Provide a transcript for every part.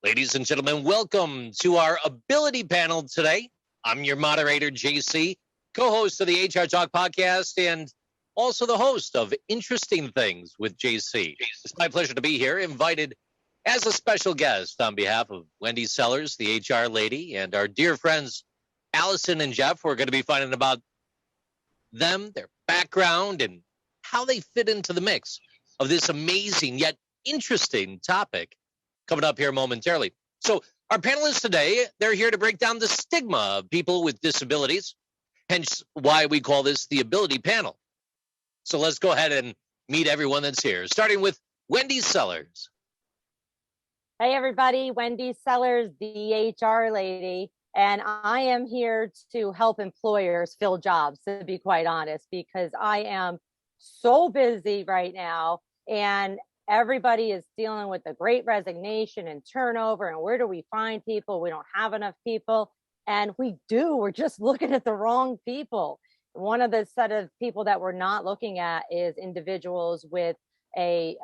Ladies and gentlemen, welcome to our ability panel today. I'm your moderator, JC, co-host of the HR Talk podcast, and also the host of Interesting Things with JC. It's my pleasure to be here, invited as a special guest on behalf of Wendy Sellers, the HR lady, and our dear friends, Allison and Jeff. We're going to be finding about them, their background, and how they fit into the mix of this amazing yet interesting topic coming up here momentarily. So our panelists today, they're here to break down the stigma of people with disabilities, hence why we call this the Ability Panel. So let's go ahead and meet everyone that's here, starting with Wendy Sellers. Hey, everybody. Wendy Sellers, the HR lady. And I am here to help employers fill jobs, to be quite honest, because I am so busy right now. And everybody is dealing with the great resignation and turnover. And where do we find people? We don't have enough people. And we're just looking at the wrong people. One of the set of people that we're not looking at is individuals with a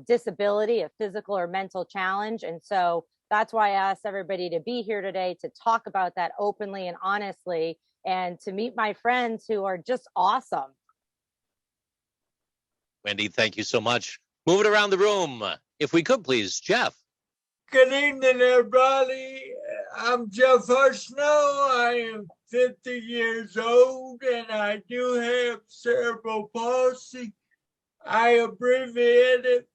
disability, a physical or mental challenge. And so that's why I asked everybody to be here today to talk about that openly and honestly, and to meet my friends who are just awesome. Wendy, thank you so much. Moving around the room, if we could please, Jeff. Good evening, everybody. I'm Jeff Hushno. I am 50 years old and I do have cerebral palsy. I abbreviate it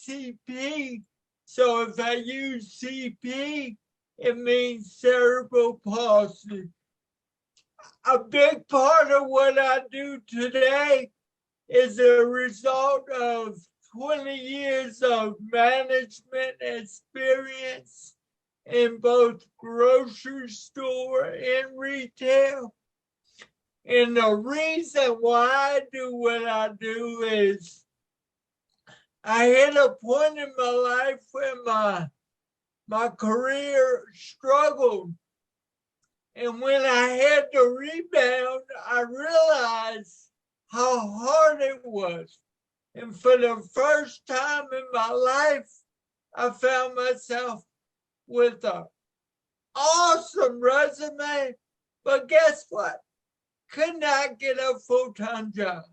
CP. So if I use CP, it means cerebral palsy. A big part of what I do today is a result of 20 years of management experience in both grocery store and retail. And the reason why I do what I do is I hit a point in my life where my career struggled. And when I had to rebound, I realized how hard it was. And for the first time in my life, I found myself with an awesome resume. But guess what? Could not get a full-time job.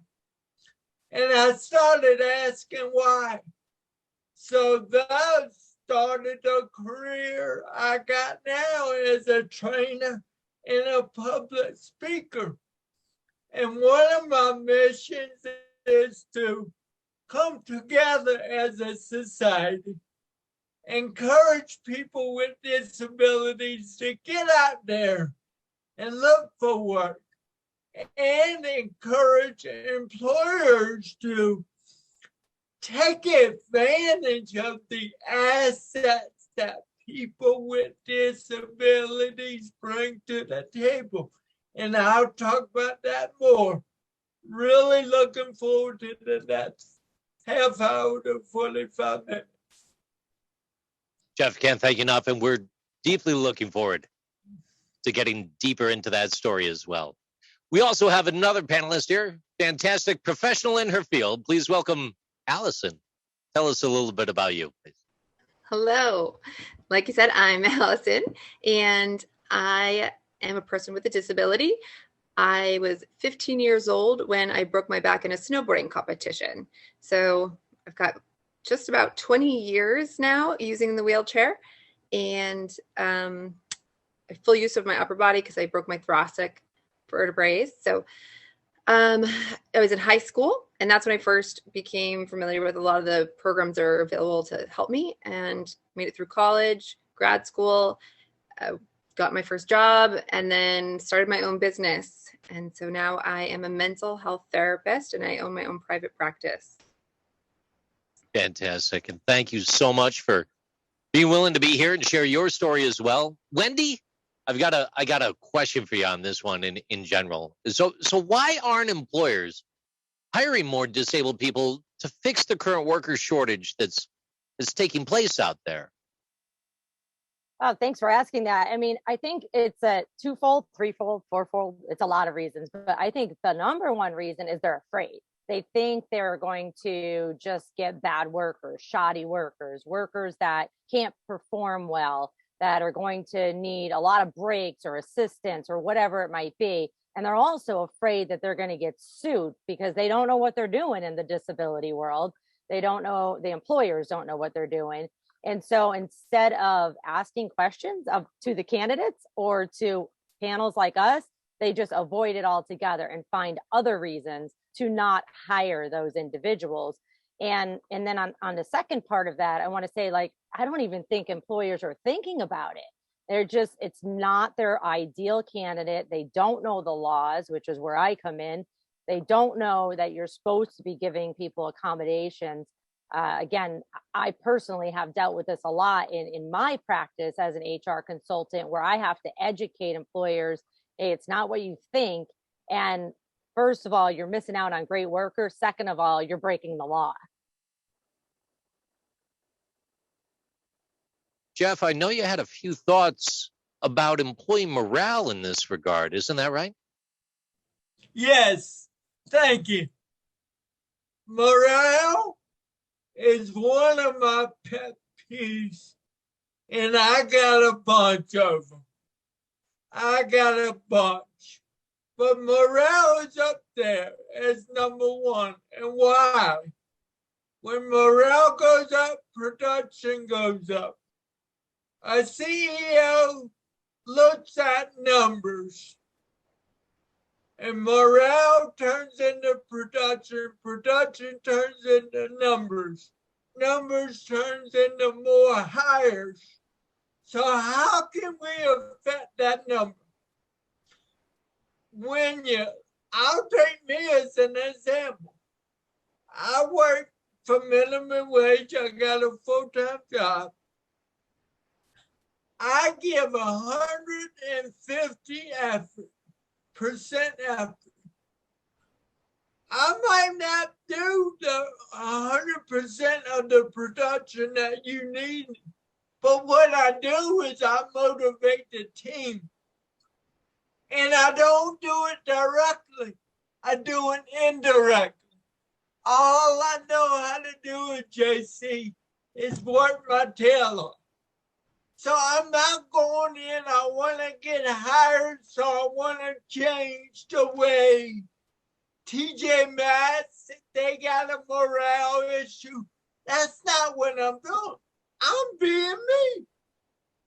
And I started asking why. So that started the career I got now as a trainer and a public speaker. And one of my missions is to come together as a society, encourage people with disabilities to get out there and look for work, and encourage employers to take advantage of the assets that people with disabilities bring to the table. And I'll talk about that more. Really looking forward to the next half hour to 45 minutes. Jeff, can't thank you enough, and we're deeply looking forward to getting deeper into that story as well. We also have another panelist here, fantastic professional in her field. Please welcome Allison. Tell us a little bit about you, please. Hello. Like you said, I'm Allison, and I am a person with a disability. I was 15 years old when I broke my back in a snowboarding competition. So I've got just about 20 years now using the wheelchair, and full use of my upper body because I broke my thoracic vertebrae. So I was in high school, and that's when I first became familiar with a lot of the programs that are available to help me, and made it through college, grad school, got my first job, and then started my own business. And so now I am a mental health therapist and I own my own private practice. Fantastic. And thank you so much for being willing to be here and share your story as well. Wendy, I got a question for you on this one in general. So why aren't employers hiring more disabled people to fix the current worker shortage that's taking place out there? Oh, thanks for asking that. I mean, I think it's a twofold, threefold, fourfold. It's a lot of reasons, but I think the number one reason is they're afraid. They think they're going to just get bad workers, shoddy workers, workers that can't perform well, that are going to need a lot of breaks or assistance or whatever it might be. And they're also afraid that they're going to get sued because they don't know what they're doing in the disability world. They don't know, the employers don't know what they're doing. And so instead of asking questions to the candidates or to panels like us, they just avoid it altogether and find other reasons to not hire those individuals. And then on the second part of that, I want to say, like, I don't even think employers are thinking about it. They're just, it's not their ideal candidate. They don't know the laws, which is where I come in. They don't know that you're supposed to be giving people accommodations. Again, I personally have dealt with this a lot in my practice as an HR consultant, where I have to educate employers, hey, it's not what you think. And first of all, you're missing out on great workers. Second of all, you're breaking the law. Jeff, I know you had a few thoughts about employee morale in this regard. Isn't that right? Yes, thank you. Morale is one of my pet peeves, and I got a bunch of them. I got a bunch. But morale is up there as number one. And why? When morale goes up, production goes up. A CEO looks at numbers, and morale turns into production. Production turns into numbers. Numbers turns into more hires. So how can we affect that number? I'll take me as an example. I work for minimum wage. I got a full-time job. I give 150% effort. I might not do the 100% of the production that you need, but what I do is I motivate the team. And I don't do it directly. I do it indirectly. All I know how to do it, JC, is work my tail off. So I'm not going in, I want to get hired, so I want to change the way TJ Maxx, they got a morale issue. That's not what I'm doing. I'm being me.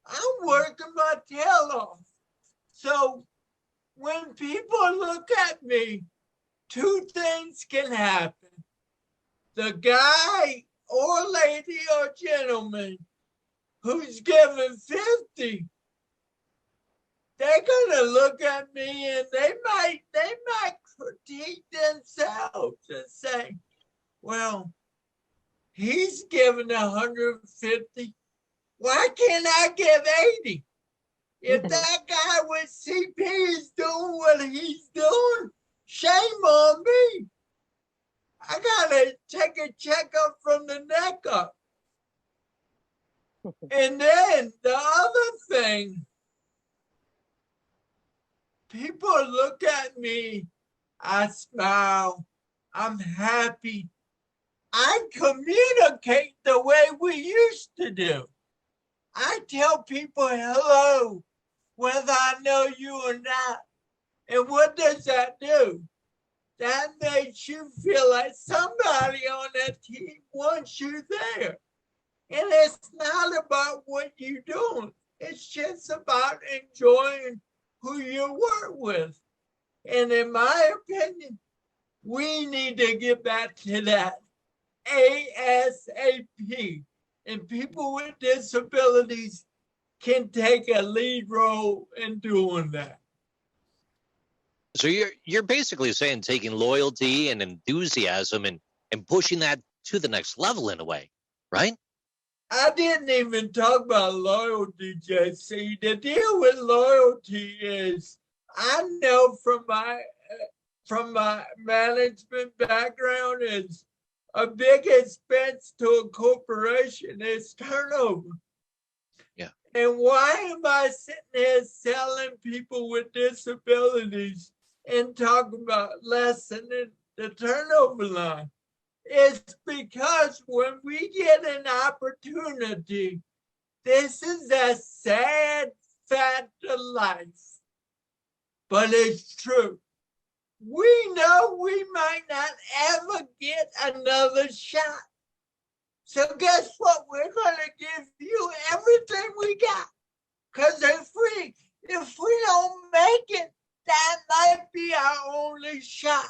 I'm working my tail off. So when people look at me, two things can happen. The guy or lady or gentleman who's giving 50, they're gonna look at me and they might critique themselves and say, well, he's giving 150. Why can't I give 80? If that guy with CP is doing what he's doing, shame on me. I gotta take a checkup from the neck up. And then the other thing, people look at me, I smile, I'm happy. I communicate the way we used to do. I tell people hello, whether I know you or not. And what does that do? That makes you feel like somebody on that team wants you there. And it's not about what you're doing. It's just about enjoying who you work with. And in my opinion, we need to get back to that ASAP. And people with disabilities can take a lead role in doing that. So you're basically saying taking loyalty and enthusiasm and pushing that to the next level in a way, right? I didn't even talk about loyalty, JC. The deal with loyalty is, I know from my management background, is a big expense to a corporation is turnover. Yeah. And why am I sitting here selling people with disabilities and talking about lessening the turnover line, is because when we get an opportunity, this is a sad fact of life, but it's true. We know we might not ever get another shot. So guess what? We're going to give you everything we got. Because if we don't make it, that might be our only shot.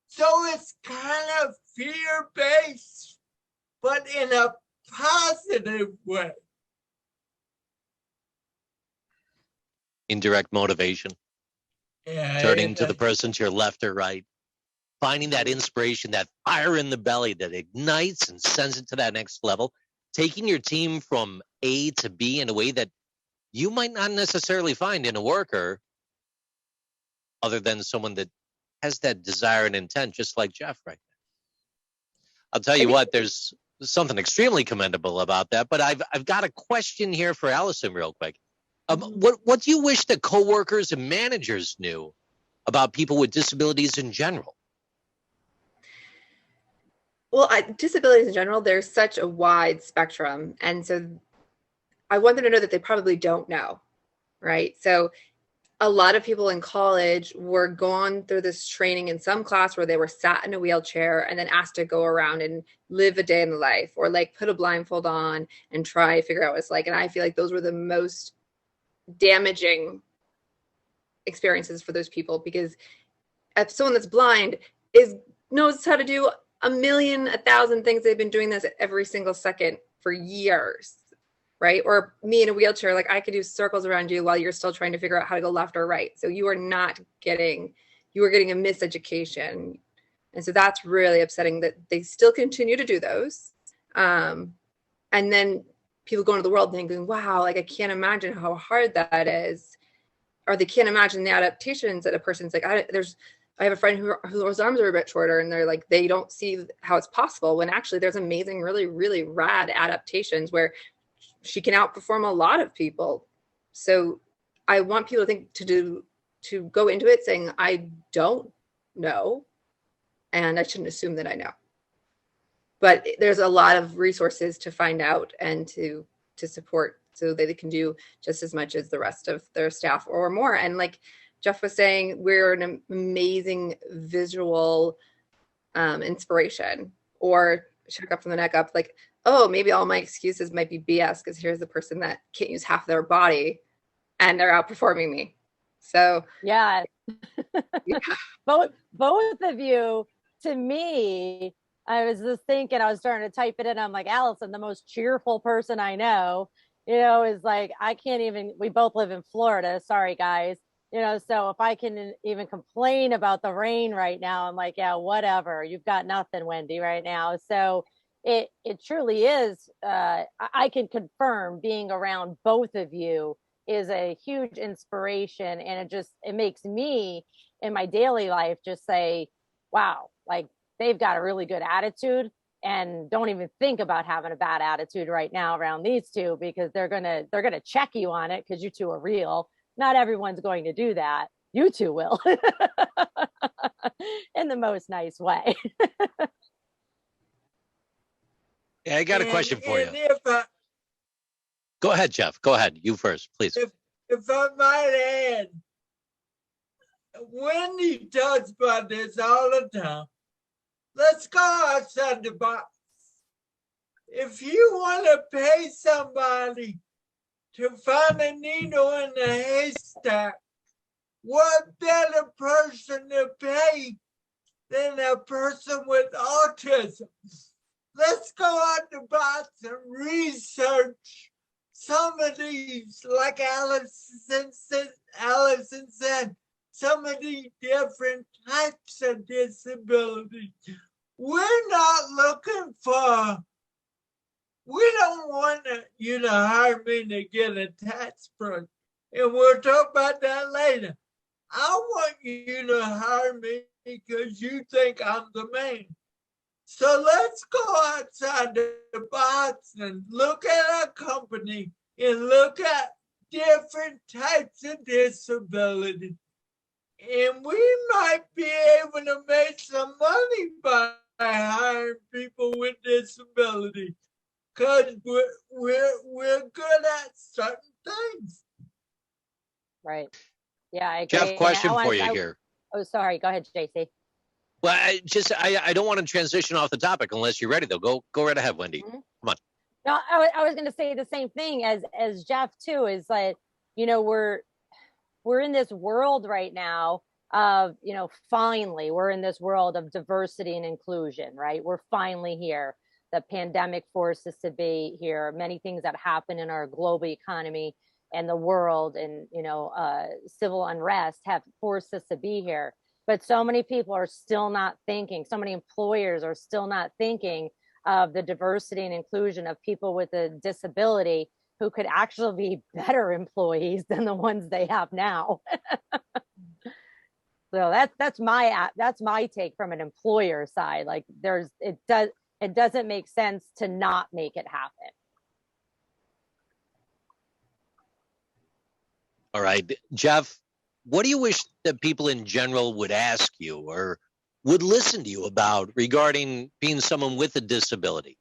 So it's kind of fear-based, but in a positive way. Indirect motivation. Yeah, Turning to the person to your left or right. Finding that inspiration, that fire in the belly that ignites and sends it to that next level. Taking your team from A to B in a way that you might not necessarily find in a worker other than someone that has that desire and intent, just like Jeff right now. I'll tell you what, there's something extremely commendable about that, but I've got a question here for Allison real quick. What do you wish that coworkers and managers knew about people with disabilities in general? Well, disabilities in general, there's such a wide spectrum. And so I want them to know that they probably don't know, right? So a lot of people in college were gone through this training in some class where they were sat in a wheelchair and then asked to go around and live a day in the life, or like put a blindfold on and try to figure out what it's like. And I feel like those were the most damaging experiences for those people, because if someone that's blind knows how to do 1,000,000 things, they've been doing this every single second for years, right? Or me in a wheelchair, like I could do circles around you while you're still trying to figure out how to go left or right. So you are getting a miseducation. And so that's really upsetting that they still continue to do those. And then people go into the world thinking, wow, like I can't imagine how hard that is. Or they can't imagine the adaptations that a person's like, I have a friend whose arms are a bit shorter, and they're like, they don't see how it's possible, when actually there's amazing, really, really rad adaptations where she can outperform a lot of people. So I want people to think to go into it saying, I don't know, and I shouldn't assume that I know. But there's a lot of resources to find out and to support, so that they can do just as much as the rest of their staff or more. And like Jeff was saying, we're an amazing visual inspiration. Or shook up from the neck up, like, oh, maybe all my excuses might be BS, because here's the person that can't use half their body and they're outperforming me. So yeah. yeah. both of you, to me, I was just thinking, I was starting to type it in. I'm like, Allison, the most cheerful person I know, is like, I can't even, we both live in Florida. Sorry, guys. So if I can even complain about the rain right now, I'm like, yeah, whatever. You've got nothing, Wendy, right now. So it truly is, I can confirm, being around both of you is a huge inspiration. And it makes me in my daily life just say, wow, like they've got a really good attitude, and don't even think about having a bad attitude right now around these two, because they're going to check you on it, because you two are real. Not everyone's going to do that. You two will. In the most nice way. Yeah, I got a question for you. Go ahead, Jeff. Go ahead. You first, please. If I might add, Wendy talks about this all the time. Let's go outside the box. If you want to pay somebody to find a needle in the haystack, what better person to pay than a person with autism? Let's go out the box and research some of these, like Allison said, some of these different types of disabilities. We're not looking for, we don't want you to hire me to get a tax break. And we'll talk about that later. I want you to hire me because you think I'm the man. So let's go outside the box and look at our company and look at different types of disability And we might be able to make some money by hiring people with disabilities, because we're good at certain things. Right. Yeah, I agree. Jeff, And question for you here. Oh, sorry. Go ahead, JC. Well, I don't want to transition off the topic unless you're ready, though. Go right ahead, Wendy. Mhm. Come on. No, I was going to say the same thing as Jeff too. Is like, we're in this world right now of, finally we're in this world of diversity and inclusion, right? We're finally here. The pandemic forced us to be here. Many things that happen in our global economy and the world, and civil unrest have forced us to be here. But so many people are still not thinking. So many employers are still not thinking of the diversity and inclusion of people with a disability who could actually be better employees than the ones they have now. So that's my take from an employer side. Like it doesn't make sense to not make it happen. All right, Jeff, what do you wish that people in general would ask you or would listen to you about regarding being someone with a disability?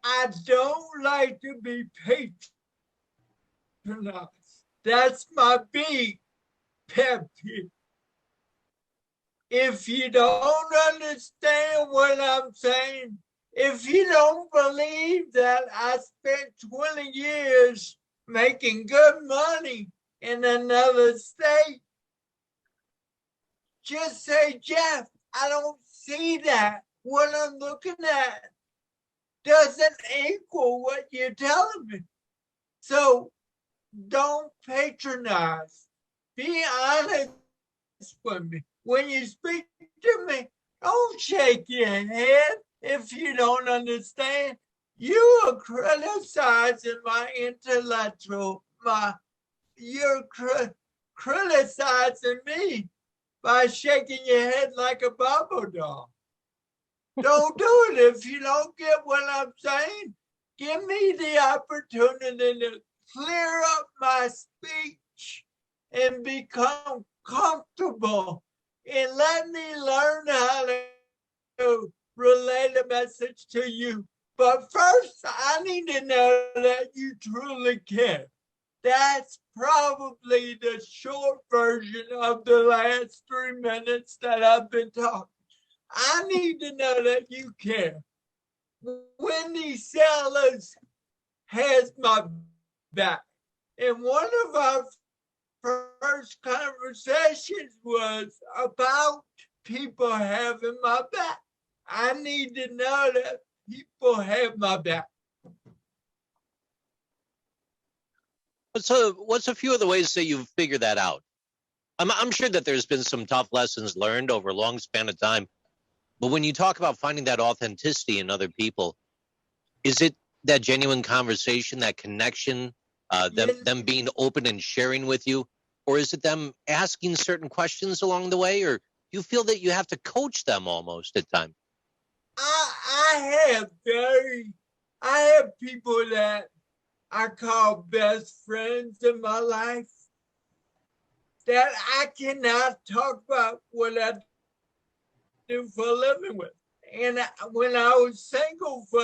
I don't like to be patronized. That's my big pet peeve. If you don't understand what I'm saying, if you don't believe that I spent 20 years making good money in another state, just say, Jeff, I don't see that. What I'm looking at doesn't equal what you're telling me. So don't patronize. Be honest with me. When you speak to me, don't shake your head if you don't understand. You are criticizing my intellectual, you're criticizing me by shaking your head like a bubble doll. Don't do it if you don't get what I'm saying. Give me the opportunity to clear up my speech and become comfortable, and let me learn how to relay the message to you. But first, I need to know that you truly care. That's probably the short version of the last 3 minutes that I've been talking. I need to know that you care. Wendy Sellers has my back. And one of our first conversations was about people having my back. I need to know that people have my back. So what's a few of the ways that you've figured that out? I'm sure that there's been some tough lessons learned over a long span of time. But when you talk about finding that authenticity in other people, is it that genuine conversation, that connection, them being open and sharing with you? Or is it them asking certain questions along the way? Or do you feel that you have to coach them almost at times? I have people that I call best friends in my life that I cannot talk about what I do for a living with. And when I was single for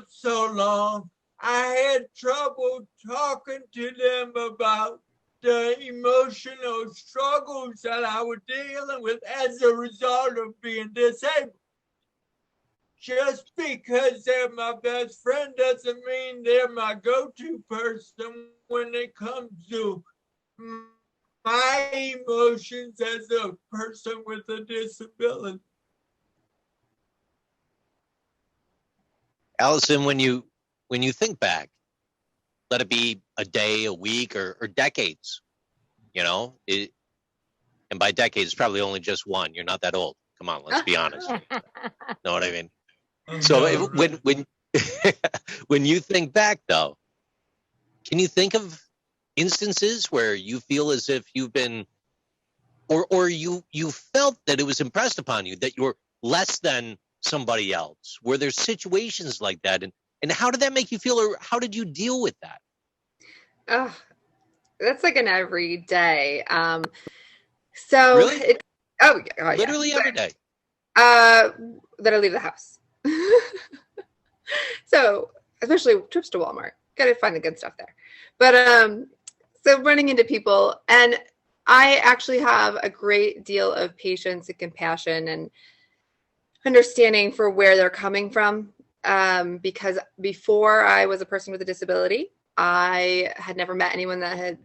so long, I had trouble talking to them about the emotional struggles that I was dealing with as a result of being disabled. Just because they're my best friend doesn't mean they're my go-to person when it comes to my emotions as a person with a disability. Allison, when you think back, let it be a day, a week, or decades, and by decades, probably only just one. You're not that old. Come on, let's be honest. Know what I mean? So when when you think back, though, can you think of instances where you feel as if you've been, or you felt that it was impressed upon you that you're less than somebody else? Were there situations like that, and how did that make you feel, or how did you deal with that? that's like an everyday. So Really? oh yeah, Literally every day. That I leave the house. So especially trips to Walmart, gotta find the good stuff there. But so running into people, and I actually have a great deal of patience and compassion and understanding for where they're coming from. Because before I was a person with a disability, I had never met anyone that had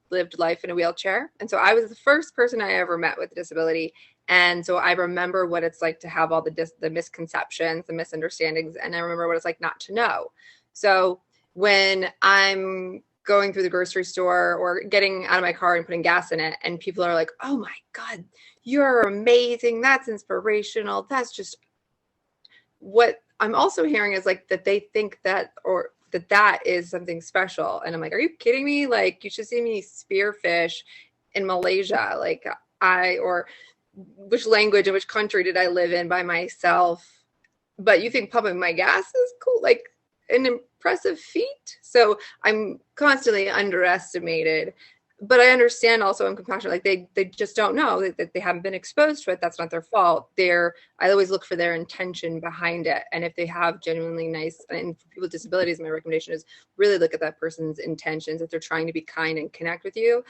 lived life in a wheelchair. And so I was the first person I ever met with a disability. And so I remember what it's like to have all the misconceptions, the misunderstandings, and I remember what it's like not to know. So when I'm going through the grocery store or getting out of my car and putting gas in it, and people are like, oh my God, you're amazing. That's inspirational. That's just what I'm also hearing is like that they think that, or that is something special. And I'm like, are you kidding me? Like, you should see me spearfish in Malaysia. Like or which language and which country did I live in by myself? But you think pumping my gas is cool, like an impressive feat. So I'm constantly underestimated. But I understand also, I'm compassionate. Like they just don't know that they haven't been exposed to it. That's not their fault. I always look for their intention behind it. And if they have genuinely nice, and for people with disabilities, my recommendation is really look at that person's intentions. If they're trying to be kind and connect with you,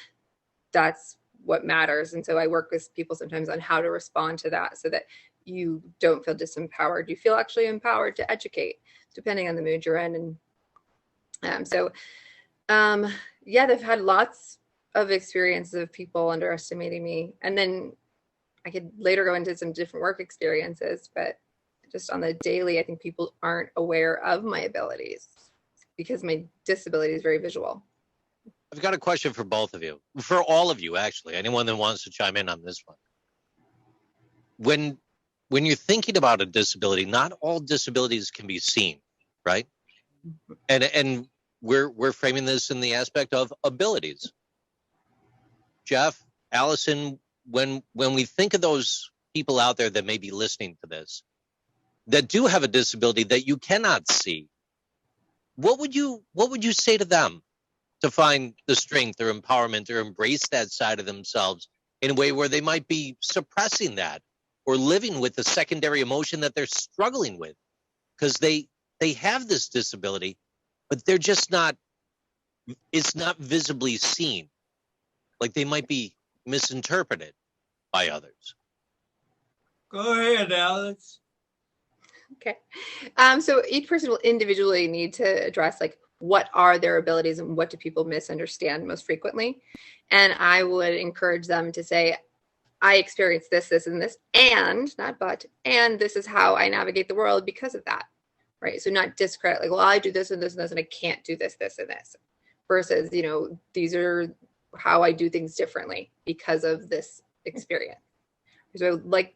that's what matters. And so I work with people sometimes on how to respond to that so that you don't feel disempowered. You feel actually empowered to educate, depending on the mood you're in. And yeah, they've had lots of experiences of people underestimating me. And then I could later go into some different work experiences, but just on the daily, I think people aren't aware of my abilities because my disability is very visual. I've got a question for both of you, for all of you, actually, anyone that wants to chime in on this one. When you're thinking about a disability, not all disabilities can be seen, right? And we're framing this in the aspect of abilities. Jeff, Allison, when we think of those people out there that may be listening to this, that do have a disability that you cannot see, what would you say to them to find the strength or empowerment or embrace that side of themselves in a way where they might be suppressing that or living with a secondary emotion that they're struggling with because they have this disability, but they're just it's not visibly seen. Like they might be misinterpreted by others. Go ahead, Alex. Okay. So each person will individually need to address like what are their abilities and what do people misunderstand most frequently. And I would encourage them to say, I experienced this, this, and this, and not but, and this is how I navigate the world because of that, right? So not discredit, like, well, I do this and this and this, and I can't do this, this, and this, versus, these are how I do things differently because of this experience. So like,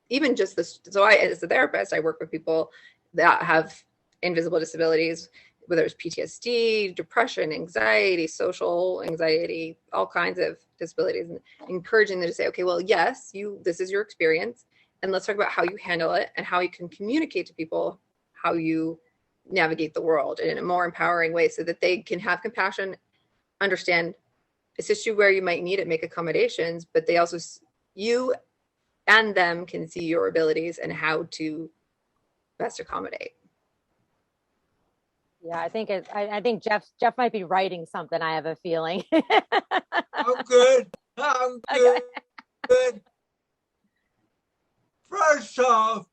even just this, so I, as a therapist, I work with people that have invisible disabilities, whether it's PTSD, depression, anxiety, social anxiety, all kinds of disabilities, and encouraging them to say, okay, well, yes, this is your experience, and let's talk about how you handle it and how you can communicate to people how you navigate the world in a more empowering way so that they can have compassion, understand, assist you where you might need it, make accommodations, but they also, you and them can see your abilities and how to best accommodate. Yeah, I think Jeff might be writing something. I have a feeling. I'm good. I'm good. Okay. Good. First off,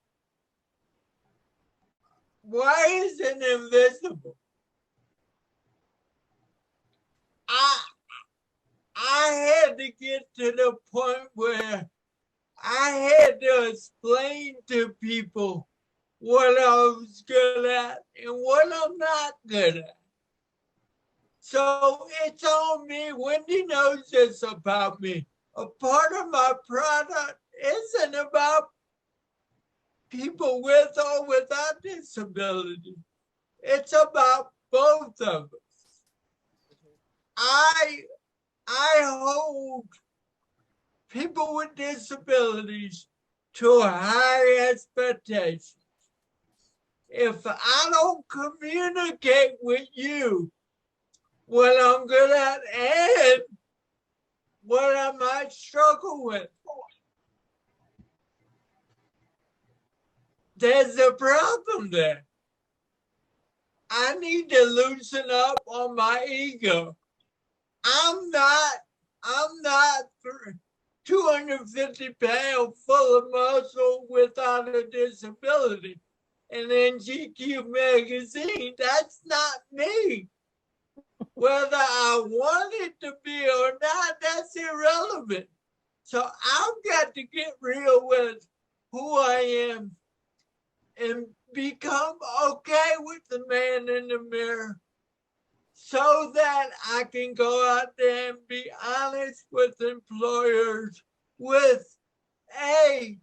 why is it invisible? I had to get to the point where I had to explain to people what I was good at and what I'm not good at. So it's on me. Wendy knows this about me. A part of my product isn't about people with or without disability. It's about both of us. I hold people with disabilities to high expectations. If I don't communicate with you what I'm good at and what I might struggle with. There's a problem there. I need to loosen up on my ego. I'm not 250 pounds full of muscle without a disability. And in GQ magazine, that's not me. Whether I want it to be or not, that's irrelevant. So I've got to get real with who I am and become okay with the man in the mirror so that I can go out there and be honest with employers with A,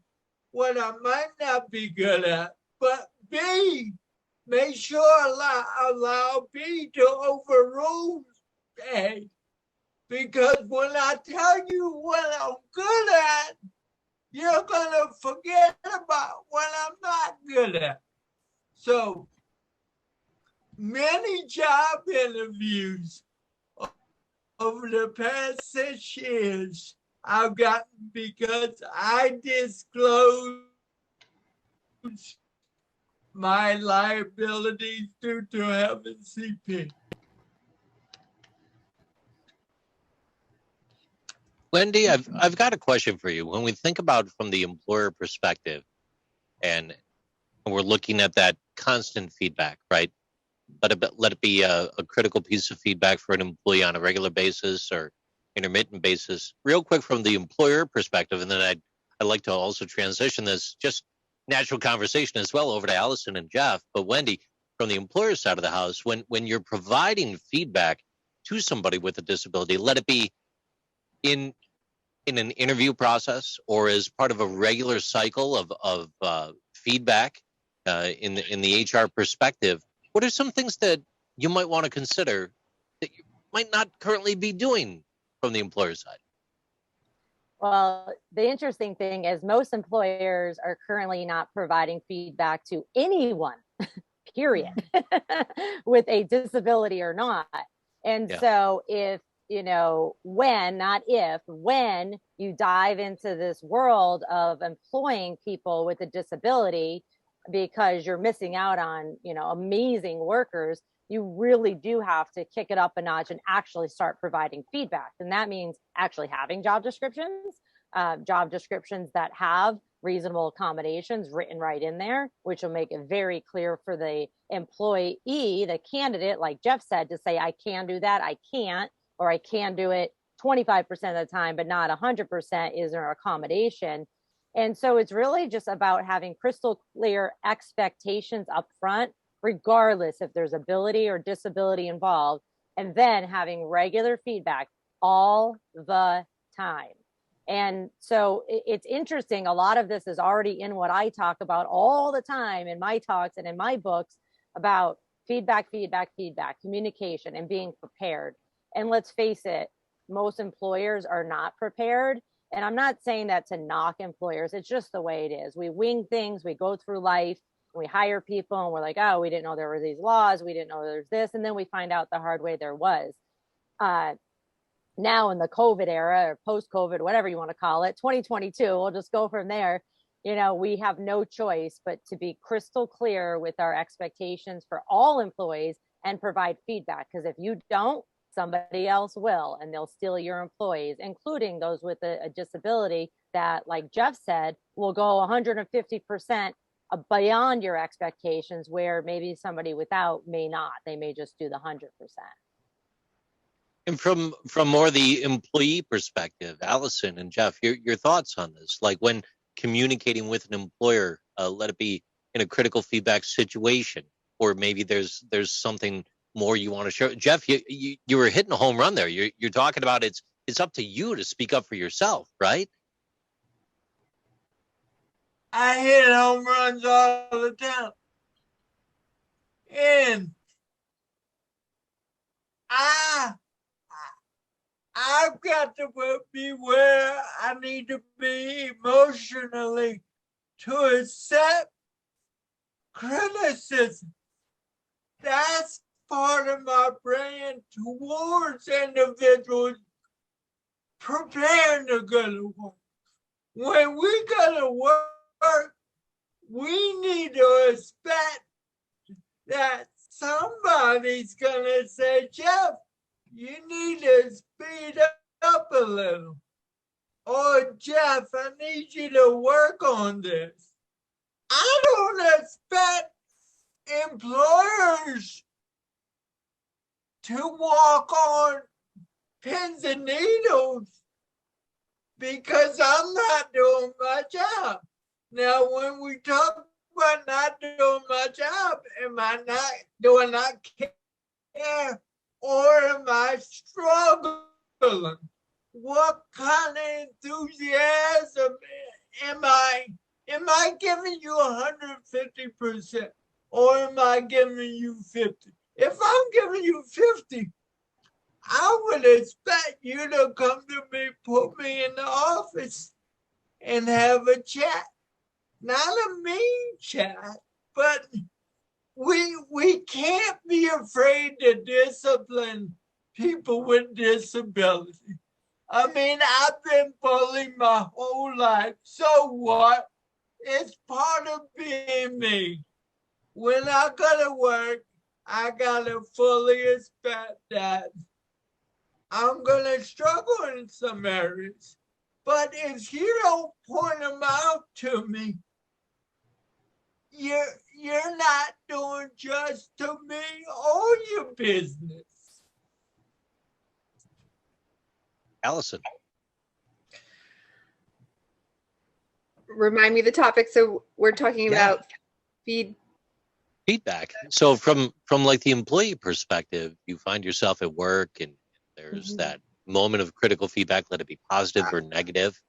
what I might not be good at, but B, make sure allow B to overrule A. Because when I tell you what I'm good at, you're going to forget about what I'm not good at. So many job interviews over the past 6 years I've gotten because I disclosed my liabilities due to having CP. Wendy, I've got a question for you. When we think about from the employer perspective, and we're looking at that constant feedback, right? Let it be a critical piece of feedback for an employee on a regular basis or intermittent basis. Real quick from the employer perspective, and then I'd like to also transition this just natural conversation as well over to Allison and Jeff. But Wendy, from the employer side of the house, when you're providing feedback to somebody with a disability, let it be in an interview process or as part of a regular cycle of feedback in the HR perspective, what are some things that you might want to consider that you might not currently be doing from the employer side? Well, the interesting thing is most employers are currently not providing feedback to anyone, period, with a disability or not. And so if, not if, when you dive into this world of employing people with a disability, because you're missing out on, amazing workers, you really do have to kick it up a notch and actually start providing feedback. And that means actually having job descriptions that have reasonable accommodations written right in there, which will make it very clear for the employee, the candidate, like Jeff said, to say, I can do that, I can't, or I can do it 25% of the time, but not 100% is an accommodation. And so it's really just about having crystal clear expectations up front, regardless if there's ability or disability involved, and then having regular feedback all the time. And so it's interesting. A lot of this is already in what I talk about all the time in my talks and in my books about feedback, communication, and being prepared. And let's face it, most employers are not prepared. And I'm not saying that to knock employers. It's just the way it is. We wing things. We go through life. We hire people and we're like, oh, we didn't know there were these laws. We didn't know there's this. And then we find out the hard way there was. Now in the COVID era or post-COVID, whatever you want to call it, 2022, we'll just go from there. We have no choice but to be crystal clear with our expectations for all employees and provide feedback. Because if you don't, somebody else will, and they'll steal your employees, including those with a disability that, like Jeff said, will go 150% beyond your expectations, where maybe somebody without may not. They may just do the 100%. And from more the employee perspective, Allison and Jeff, your thoughts on this, like when communicating with an employer, let it be in a critical feedback situation, or maybe there's something more you want to share. Jeff, you were hitting a home run there. You're talking about it's up to you to speak up for yourself, right? I hit home runs all the time. And I've got to be where I need to be emotionally to accept criticism. That's part of my brand towards individuals preparing to go to work. When we go to work, we need to expect that somebody's going to say, Jeff, you need to speed up a little. Or, Jeff, I need you to work on this. I don't expect employers to walk on pins and needles because I'm not doing my job. Now, when we talk about not doing my job, do I not care, or am I struggling? What kind of enthusiasm am I giving you 150%, or am I giving you 50? If I'm giving you 50, I would expect you to come to me, put me in the office, and have a chat. Not a mean chat, but we can't be afraid to discipline people with disabilities. I mean, I've been bullied my whole life. So what? It's part of being me. When I go to work, I gotta fully expect that I'm gonna struggle in some areas. But if you don't point them out to me, you're not doing just to me or your business. Allison. Remind me of the topic. So we're talking about feedback. So from like the employee perspective, you find yourself at work and there's that moment of critical feedback. Let it be positive or negative.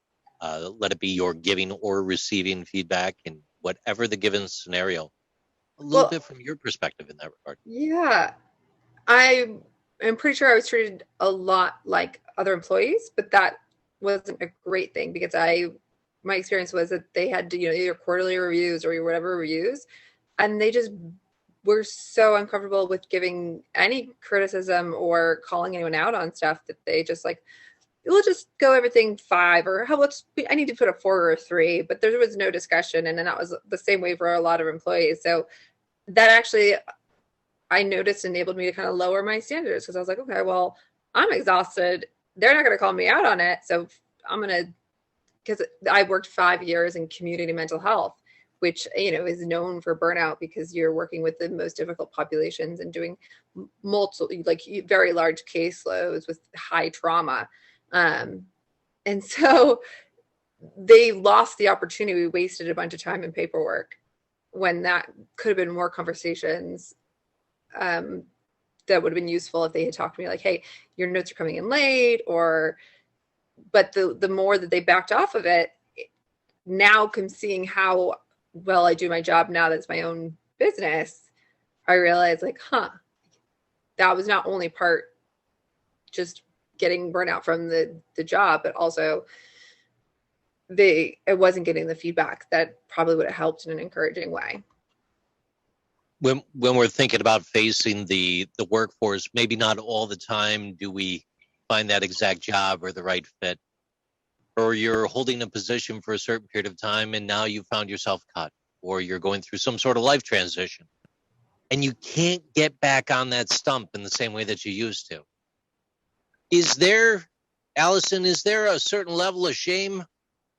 Let it be your giving or receiving feedback in whatever the given scenario. A little bit from your perspective in that regard. Yeah, I am pretty sure I was treated a lot like other employees, but that wasn't a great thing because my experience was that they had to, either quarterly reviews or whatever reviews, and they just were so uncomfortable with giving any criticism or calling anyone out on stuff that they just like, we'll just go everything 5 or I need to put a 4 or a 3, but there was no discussion. And then that was the same way for a lot of employees. So that actually, I noticed, enabled me to kind of lower my standards because I was like, okay, well, I'm exhausted. They're not going to call me out on it. So I'm going to, because I worked 5 years in community mental health, which, is known for burnout because you're working with the most difficult populations and doing multiple, like very large caseloads with high trauma. And so they lost the opportunity. We wasted a bunch of time in paperwork when that could have been more conversations that would have been useful if they had talked to me like, hey, your notes are coming in late, but the more that they backed off of it, now seeing how well I do my job now that's my own business, I realized like, that was not only part just getting burnout from the job, but also it wasn't getting the feedback that probably would have helped in an encouraging way. When we're thinking about facing the workforce, maybe not all the time do we find that exact job or the right fit, or you're holding a position for a certain period of time and now you found yourself cut, or you're going through some sort of life transition and you can't get back on that stump in the same way that you used to. Allison, is there a certain level of shame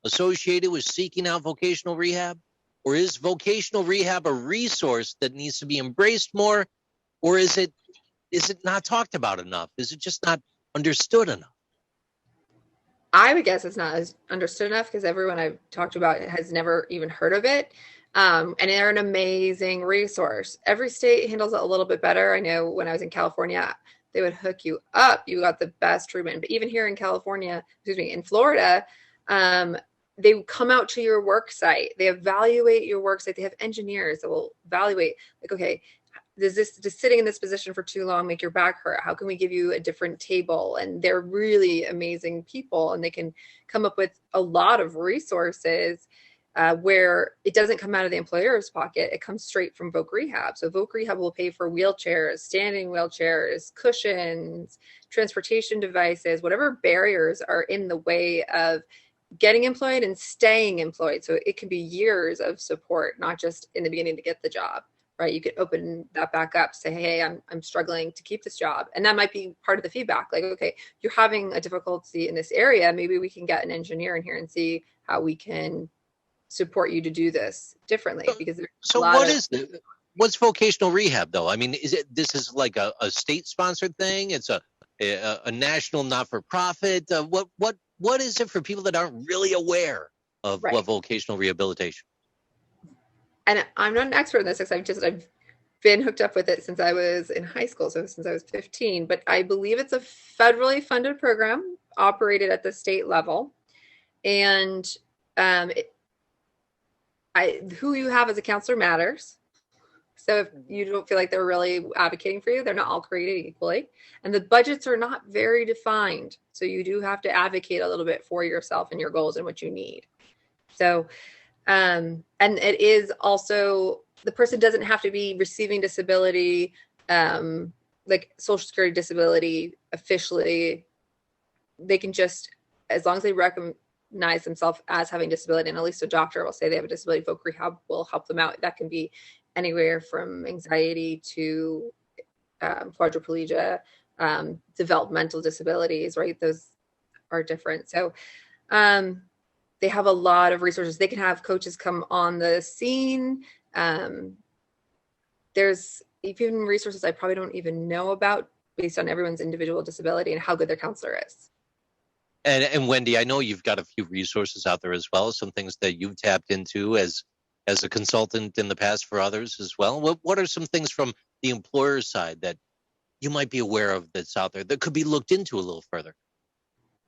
associated with seeking out vocational rehab? Or is vocational rehab a resource that needs to be embraced more? Or is it not talked about enough? Is it just not understood enough? I would guess it's not as understood enough because everyone I've talked about has never even heard of it. And they're an amazing resource. Every state handles it a little bit better. I know when I was in California, they would hook you up. You got the best treatment. But even here in in Florida, they come out to your work site. They evaluate your work site. They have engineers that will evaluate, like, okay, does just sitting in this position for too long make your back hurt? How can we give you a different table? And they're really amazing people, and they can come up with a lot of resources where it doesn't come out of the employer's pocket. It comes straight from Voc Rehab. So Voc Rehab will pay for wheelchairs, standing wheelchairs, cushions, transportation devices, whatever barriers are in the way of getting employed and staying employed. So it can be years of support, not just in the beginning to get the job, right? You could open that back up, say, hey, I'm struggling to keep this job. And that might be part of the feedback. Like, okay, you're having a difficulty in this area. Maybe we can get an engineer in here and see how we can support you to do this differently. Because there's so what is it? What's vocational rehab though? I mean, this is like a state sponsored thing? It's a national not-for-profit. What is it for people that aren't really aware of what vocational rehabilitation? And I'm not an expert in this because I've been hooked up with it since I was in high school, so since I was 15. But I believe it's a federally funded program operated at the state level, and who you have as a counselor matters. So if you don't feel like they're really advocating for you, they're not all created equally. And the budgets are not very defined. So you do have to advocate a little bit for yourself and your goals and what you need. So, and it is also, the person doesn't have to be receiving disability, like Social Security disability officially. They can just, as long as they recognize themselves as having disability, and at least a doctor will say they have a disability, Voc Rehab will help them out. That can be anywhere from anxiety to quadriplegia, developmental disabilities, right? Those are different. So they have a lot of resources. They can have coaches come on the scene. There's even resources I probably don't even know about based on everyone's individual disability and how good their counselor is. And Wendy, I know you've got a few resources out there as well, some things that you've tapped into as a consultant in the past for others as well. What are some things from the employer side that you might be aware of that's out there that could be looked into a little further?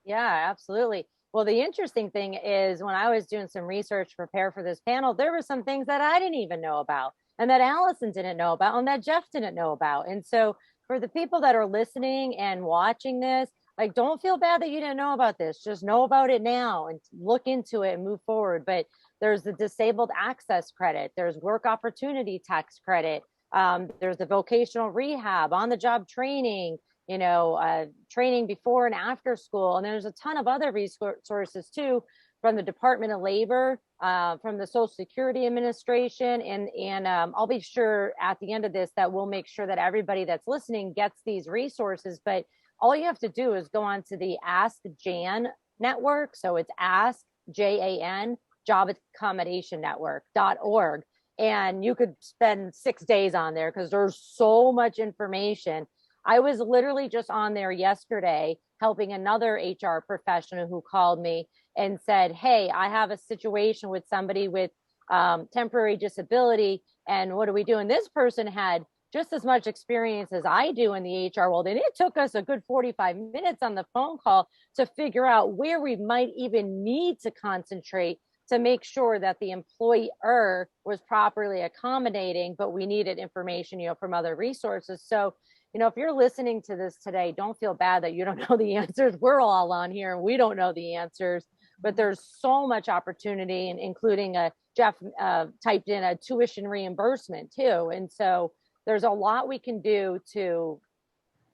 Yeah, absolutely. Well, the interesting thing is when I was doing some research to prepare for this panel, there were some things that I didn't even know about and that Allison didn't know about and that Jeff didn't know about. And so for the people that are listening and watching this, like, don't feel bad that you didn't know about this. Just know about it now and look into it and move forward. But there's the disabled access credit. There's work opportunity tax credit. There's the vocational rehab, on the job training, training before and after school. And there's a ton of other resources too, from the Department of Labor, from the Social Security Administration. And I'll be sure at the end of this that we'll make sure that everybody that's listening gets these resources. But all you have to do is go on to the Ask Jan network. So it's Ask JAN Job Accommodation Network.org. And you could spend 6 days on there because there's so much information. I was literally just on there yesterday helping another HR professional who called me and said, hey, I have a situation with somebody with temporary disability. And what do we do? And this person had just as much experience as I do in the HR world. And it took us a good 45 minutes on the phone call to figure out where we might even need to concentrate to make sure that the employer was properly accommodating, but we needed information, from other resources. So, if you're listening to this today, don't feel bad that you don't know the answers. We're all on here and we don't know the answers, but there's so much opportunity, and including Jeff typed in a tuition reimbursement too. And so there's a lot we can do to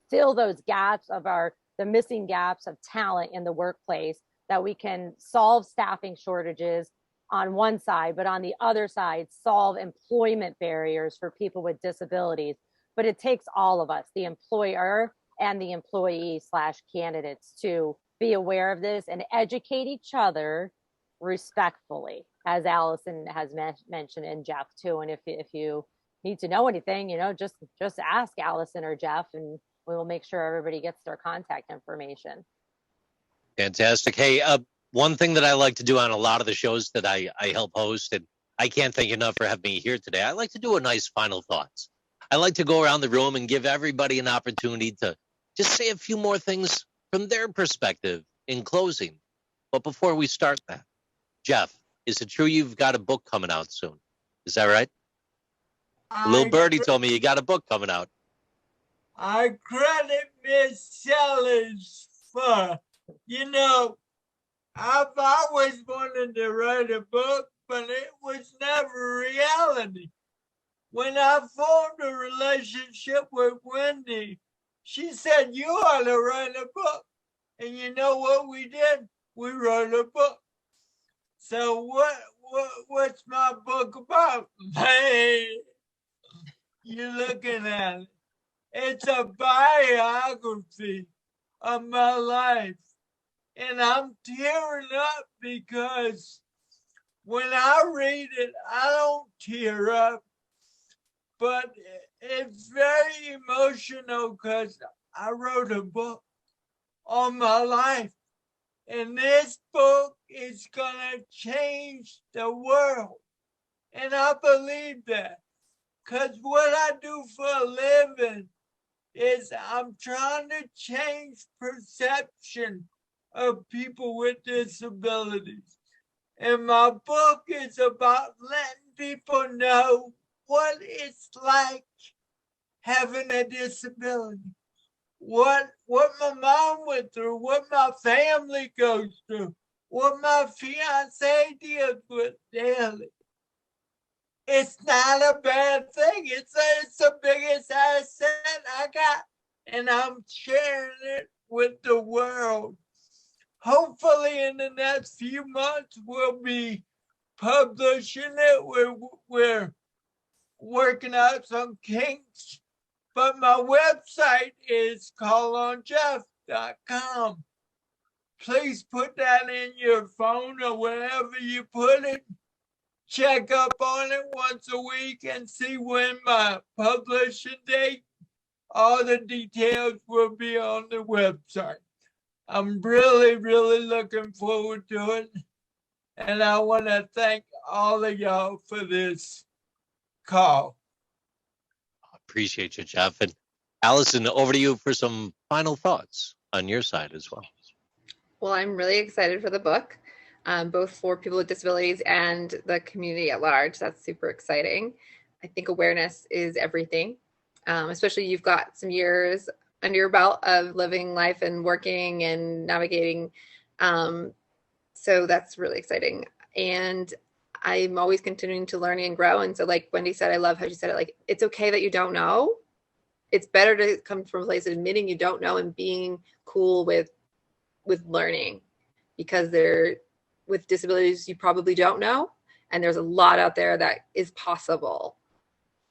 fill those gaps of the missing gaps of talent in the workplace, that we can solve staffing shortages on one side, but on the other side, solve employment barriers for people with disabilities. But it takes all of us, the employer and the employee/candidates, to be aware of this and educate each other respectfully, as Allison has mentioned, and Jeff too. And if you need to know anything, just ask Allison or Jeff, and we will make sure everybody gets their contact information. Fantastic. Hey, one thing that I like to do on a lot of the shows that I help host, and I can't thank you enough for having me here today, I like to do a nice final thoughts. I like to go around the room and give everybody an opportunity to just say a few more things from their perspective in closing. But before we start that, Jeff, is it true you've got a book coming out soon? Is that right? Little Birdie told me you got a book coming out. I credit Miss Sellers for, I've always wanted to write a book, but it was never reality. When I formed a relationship with Wendy, she said, you ought to write a book. And you know what we did? We wrote a book. So what's my book about? Man, you're looking at it. It's a biography of my life. And I'm tearing up because when I read it, I don't tear up. But it's very emotional because I wrote a book on my life. And this book is going to change the world. And I believe that. Because what I do for a living is I'm trying to change perception of people with disabilities. And my book is about letting people know what it's like having a disability. What my mom went through, what my family goes through, what my fiance deals with daily. It's not a bad thing. It's the biggest asset I got, and I'm sharing it with the world. Hopefully, in the next few months, we'll be publishing it. We're working out some kinks. But my website is callonjeff.com. Please put that in your phone or wherever you put it. Check up on it once a week and see when my publishing date. All the details will be on the website. I'm really, really looking forward to it. And I want to thank all of y'all for this call. Appreciate you, Jeff. And Allison, over to you for some final thoughts on your side as well. Well, I'm really excited for the book, both for people with disabilities and the community at large. That's super exciting. I think awareness is everything, especially you've got some years under your belt of living life and working and navigating. So that's really exciting. And I'm always continuing to learn and grow. And so like Wendy said, I love how she said it, like, it's okay that you don't know. It's better to come from a place of admitting you don't know and being cool with learning, because with disabilities, you probably don't know. And there's a lot out there that is possible.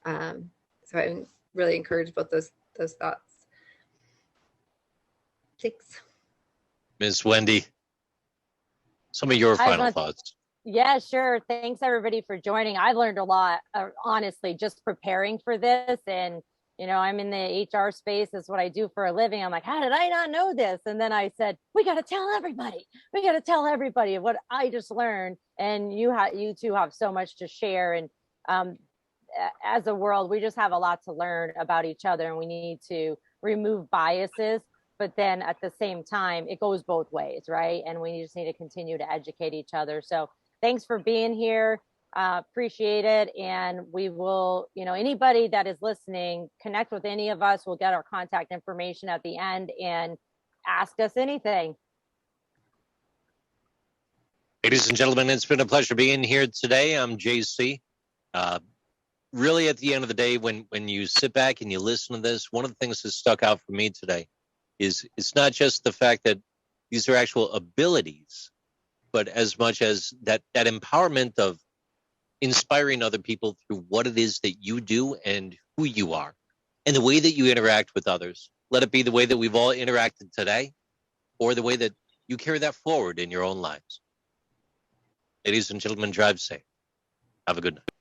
So I'm really encouraged about those thoughts. Thanks. Ms. Wendy, some of your final thoughts. Yeah, sure. Thanks everybody for joining. I've learned a lot, honestly, just preparing for this. And, you know, I'm in the HR space. That's what I do for a living. I'm like, how did I not know this? And then I said, we got to tell everybody. We got to tell everybody what I just learned. And you two have so much to share. And as a world, we just have a lot to learn about each other, and we need to remove biases. But then at the same time, it goes both ways, right? And we just need to continue to educate each other. So thanks for being here. Appreciate it. And we will, you know, anybody that is listening, connect with any of us. We'll get our contact information at the end and ask us anything. Ladies and gentlemen, it's been a pleasure being here today. I'm JC. Really, at the end of the day, when you sit back and you listen to this, one of the things that stuck out for me today is it's not just the fact that these are actual abilities, but as much as that empowerment of inspiring other people through what it is that you do and who you are and the way that you interact with others. Let it be the way that we've all interacted today, or the way that you carry that forward in your own lives. Ladies and gentlemen, drive safe. Have a good night.